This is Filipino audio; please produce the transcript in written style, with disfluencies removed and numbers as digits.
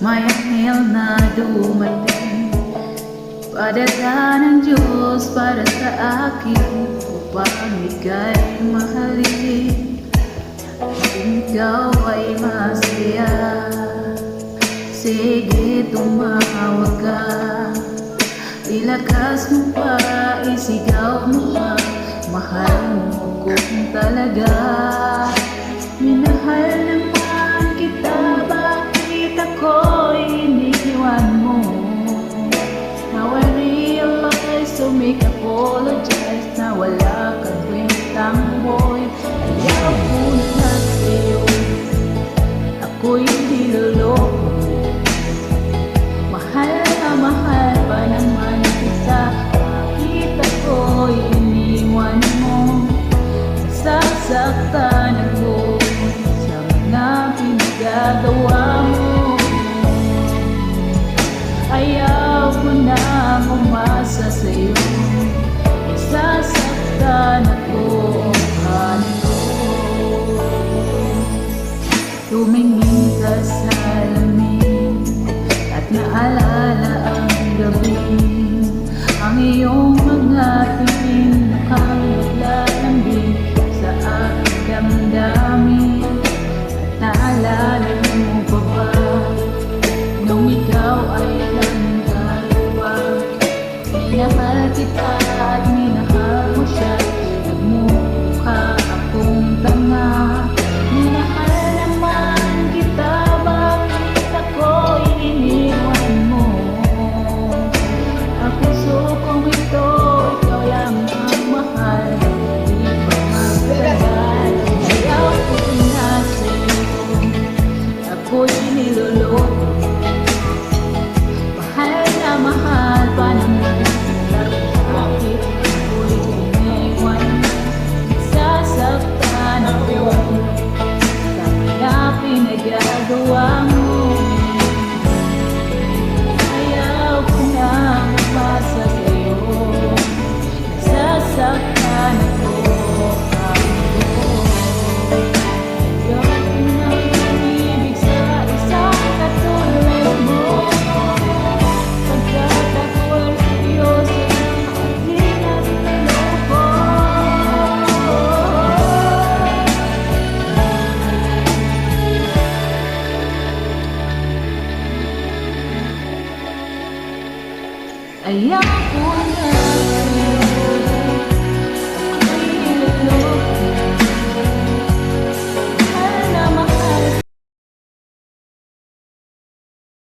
may anghel na dumating. Padala ng Diyos para sa akin upang ika'y mahalin. Ikaw ay masaya, sige tumawag ka. Ilakas mo pa, isigaw mo pa, mahal mo kung talaga. Minahal naman kita, bakit ako'y iniwan mo? Now I realize, so make apologize, na wala kang kwentang boy. Ayaw ko na sa'yo, ako'y niloloko. Mahal pa naman kita, bakit ako'y iniwan mo? Nasasaktan ako sa mga pinagagawa mo. Ayaw ko na umasa sa'yo, nasasaktan ako. Tumingin ka sa lamin at naalala ang gabi. Ang iyong mga tingin mukhang naglalambing sa aking damdamin. At naalala mo pa ba nung ikaw ay nagdalawa? Minahal kita at minahal mo siya, nagmumukha akong tanga. Minahal naman kita, bakit ako'y iniwan mo? Ang puso kong ito, ikaw lang ang mahal, di pa magtagal. Ayaw ko na sa'yo, ako'y niloloko. Mahal pa naman kita, bakit ako'y iniwan mo? Sasaktan ako sa mga pinagagawa mo. Ayaw ko na mapasa sa'yo, nasasaktan ako. Ayaw ko na umibig sa isang katulad mo. Ayaw ko na